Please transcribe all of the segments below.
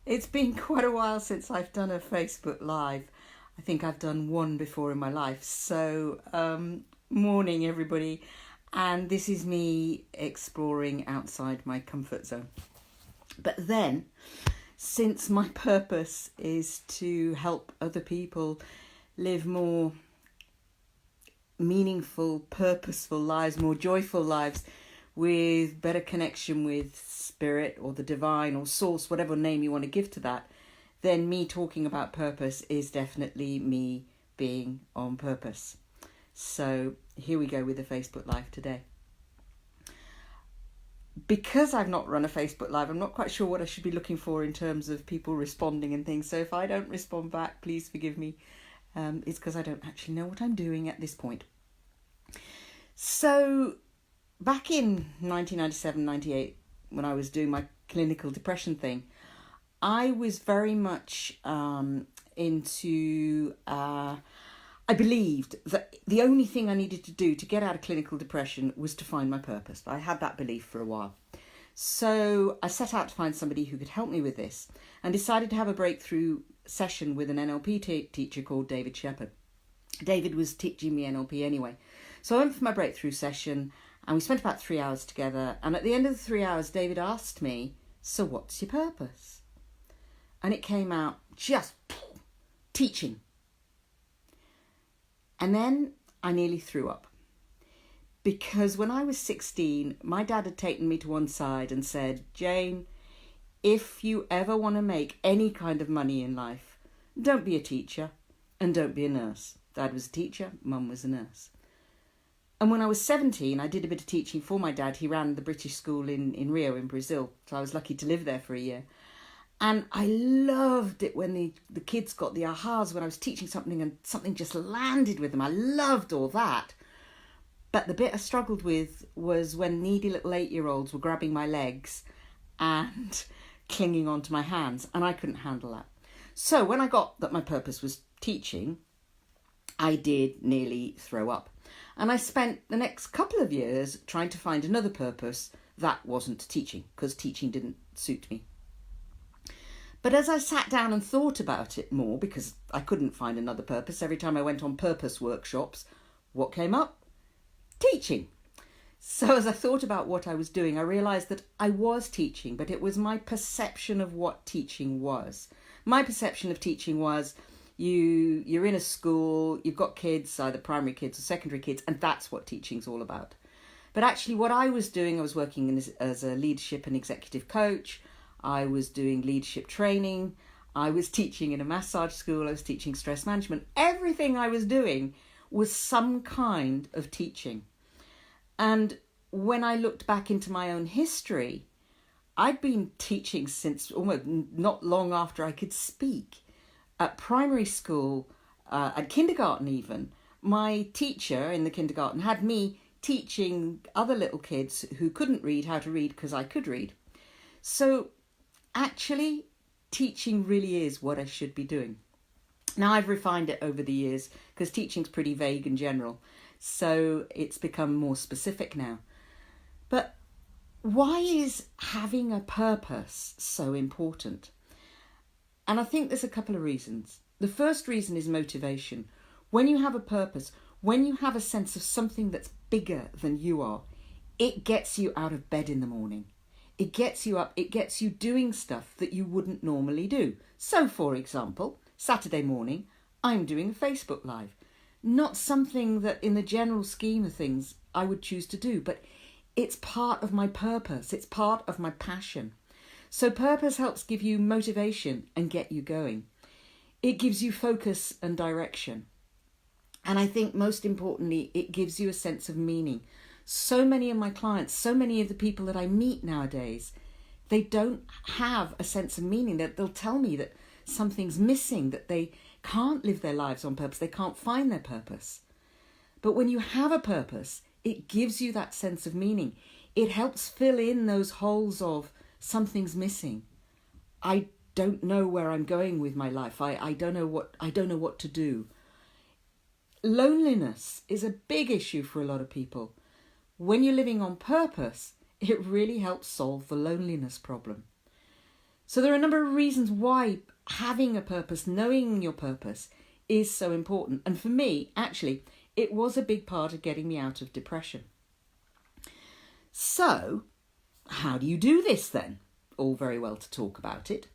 It's been quite a while since I've done a Facebook Live. I think I've done one before in my life. So, morning everybody. And this is me exploring outside my comfort zone. But then, since my purpose is to help other people live more meaningful, purposeful lives, more joyful lives, with better connection with spirit or the divine or source, whatever name you want to give to that, then me talking about purpose is definitely me being on purpose. So here we go with the Facebook Live today. Because I've not run a Facebook Live, I'm not quite sure what I should be looking for in terms of people responding and things. So if I don't respond back, please forgive me. It's because I don't actually know what I'm doing at this point. So back in 1997-98, when I was doing my clinical depression thing, I was very much into... I believed that the only thing I needed to do to get out of clinical depression was to find my purpose. I had that belief for a while. So I set out to find somebody who could help me with this and decided to have a breakthrough session with an NLP teacher called David Shepherd. David was teaching me NLP anyway. So I went for my breakthrough session and we spent about 3 hours together. And at the end of the 3 hours, David asked me, "So what's your purpose?" And it came out just teaching. And then I nearly threw up. Because when I was 16, my dad had taken me to one side and said, "Jane, if you ever want to make any kind of money in life, don't be a teacher and don't be a nurse." Dad was a teacher, Mum was a nurse. And when I was 17, I did a bit of teaching for my dad. He ran the British school in Rio in Brazil. So I was lucky to live there for a year. And I loved it when the kids got the ahas when I was teaching something and something just landed with them. I loved all that. But the bit I struggled with was when needy little 8-year-olds were grabbing my legs and clinging onto my hands. And I couldn't handle that. So when I got that my purpose was teaching, I did nearly throw up. And I spent the next couple of years trying to find another purpose that wasn't teaching, because teaching didn't suit me. But as I sat down and thought about it more, because I couldn't find another purpose, every time I went on purpose workshops, what came up? Teaching. So as I thought about what I was doing, I realised that I was teaching, but it was my perception of what teaching was. My perception of teaching was you're in a school, you've got kids, either primary kids or secondary kids, and that's what teaching's all about. But actually what I was doing, I was working as a leadership and executive coach. I was doing leadership training. I was teaching in a massage school. I was teaching stress management. Everything I was doing was some kind of teaching. And when I looked back into my own history, I'd been teaching since almost not long after I could speak. At primary school, at kindergarten even, my teacher in the kindergarten had me teaching other little kids who couldn't read how to read because I could read. So actually, teaching really is what I should be doing. Now, I've refined it over the years because teaching's pretty vague and general. So it's become more specific now. But why is having a purpose so important? And I think there's a couple of reasons. The first reason is motivation. When you have a purpose, when you have a sense of something that's bigger than you are, it gets you out of bed in the morning. It gets you up, it gets you doing stuff that you wouldn't normally do. So, for example, Saturday morning, I'm doing a Facebook Live. Not something that in the general scheme of things I would choose to do, but it's part of my purpose. It's part of my passion. So purpose helps give you motivation and get you going. It gives you focus and direction. And I think most importantly, it gives you a sense of meaning. So many of my clients, so many of the people that I meet nowadays, they don't have a sense of meaning. They'll tell me that something's missing, that they can't live their lives on purpose, they can't find their purpose. But when you have a purpose, it gives you that sense of meaning. It helps fill in those holes of something's missing. I don't know where I'm going with my life. I don't know what to do. Loneliness is a big issue for a lot of people. When you're living on purpose, it really helps solve the loneliness problem. So there are a number of reasons why having a purpose, knowing your purpose, is so important. And for me, actually, it was a big part of getting me out of depression. So, how do you do this then? All very well to talk about it.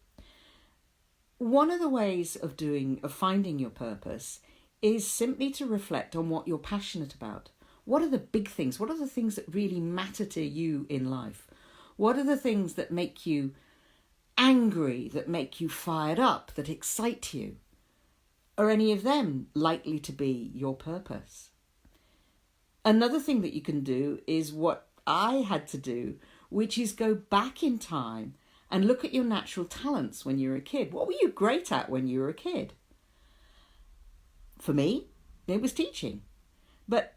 One of the ways of finding your purpose is simply to reflect on what you're passionate about. What are the big things? What are the things that really matter to you in life? What are the things that make you angry, that make you fired up, that excite you? Are any of them likely to be your purpose? Another thing that you can do is what I had to do, which is go back in time and look at your natural talents when you were a kid. What were you great at when you were a kid? For me, it was teaching. But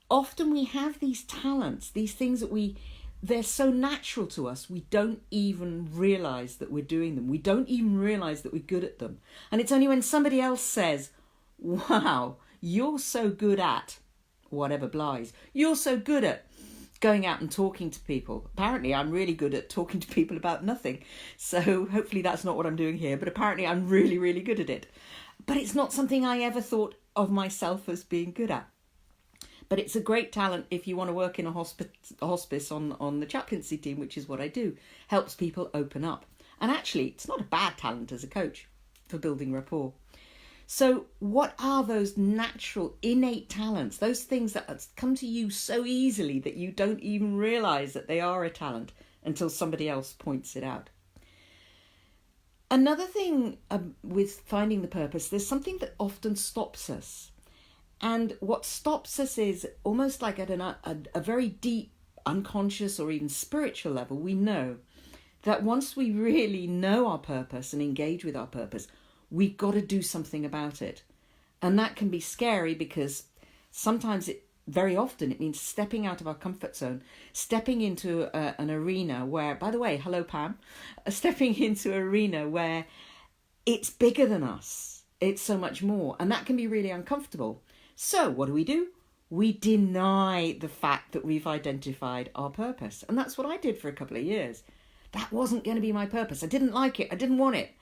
often we have these talents, these things that they're so natural to us, we don't even realise that we're doing them. We don't even realise that we're good at them. And it's only when somebody else says, wow, you're so good at whatever Bly's, you're so good at going out and talking to people. Apparently, I'm really good at talking to people about nothing. So hopefully that's not what I'm doing here. But apparently I'm really, really good at it. But it's not something I ever thought of myself as being good at. But it's a great talent if you want to work in a hospice on the chaplaincy team, which is what I do. Helps people open up. And actually, it's not a bad talent as a coach for building rapport. So what are those natural, innate talents, those things that come to you so easily that you don't even realise that they are a talent until somebody else points it out? Another thing with finding the purpose, there's something that often stops us. And what stops us is almost like at a very deep, unconscious or even spiritual level, we know that once we really know our purpose and engage with our purpose, we've got to do something about it. And that can be scary because very often it means stepping out of our comfort zone, stepping into an arena where, by the way, hello Pam, stepping into an arena where it's bigger than us. It's so much more. And that can be really uncomfortable. So what do? We deny the fact that we've identified our purpose. And that's what I did for a couple of years. That wasn't going to be my purpose. I didn't like it. I didn't want it.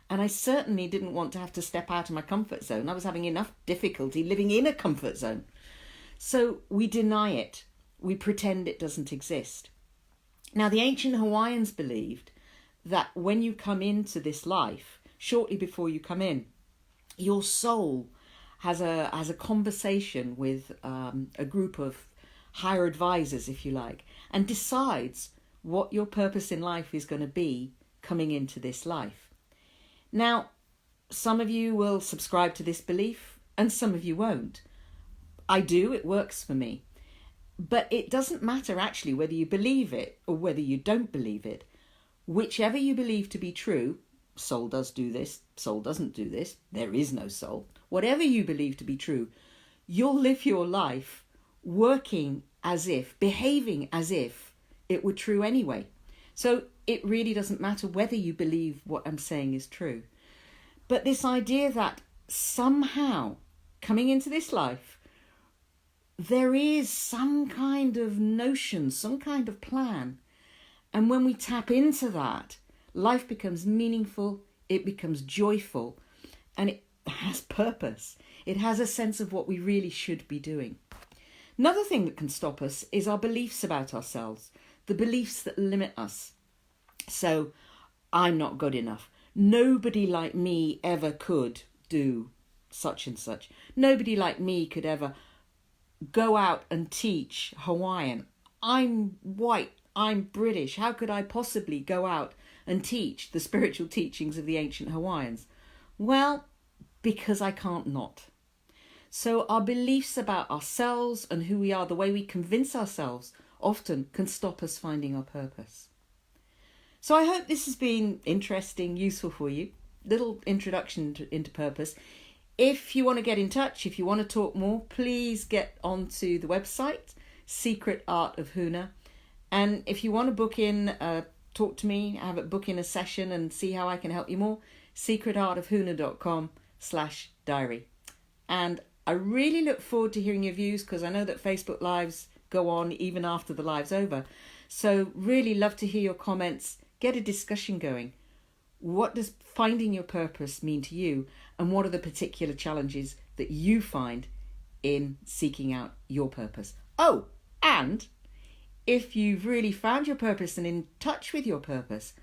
And I certainly didn't want to have to step out of my comfort zone. I was having enough difficulty living in a comfort zone. So we deny it. We pretend it doesn't exist. Now, the ancient Hawaiians believed that when you come into this life, shortly before you come in, your soul has a conversation with a group of higher advisors, if you like, and decides what your purpose in life is going to be coming into this life. Now, some of you will subscribe to this belief and some of you won't. I do, it works for me. But it doesn't matter actually whether you believe it or whether you don't believe it. Whichever you believe to be true, soul does do this, soul doesn't do this, there is no soul. Whatever you believe to be true, you'll live your life working as if, behaving as if it were true anyway. So it really doesn't matter whether you believe what I'm saying is true. But this idea that somehow coming into this life, there is some kind of notion, some kind of plan. And when we tap into that, life becomes meaningful, it becomes joyful, and it has purpose. It has a sense of what we really should be doing. Another thing that can stop us is our beliefs about ourselves, the beliefs that limit us. So, I'm not good enough. Nobody like me ever could do such and such. Nobody like me could ever go out and teach Hawaiian. I'm white. I'm British. How could I possibly go out and teach the spiritual teachings of the ancient Hawaiians? Well, because I can't not. So our beliefs about ourselves and who we are, the way we convince ourselves, often can stop us finding our purpose. So I hope this has been interesting, useful for you. Little introduction into purpose. If you want to get in touch, if you want to talk more, please get onto the website, Secret Art of Huna. And if you want to book in, talk to me, book in a session and see how I can help you more, secretartofhuna.com/diary. And I really look forward to hearing your views because I know that Facebook Lives go on even after the live's over. So really love to hear your comments, get a discussion going. what does finding your purpose mean to you, and what are the particular challenges that you find in seeking out your purpose. Oh, and if you've really found your purpose and in touch with your purpose,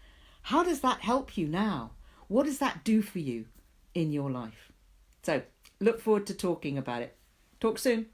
how does that help you now? What does that do for you in your life? So look forward to talking about it. Talk soon.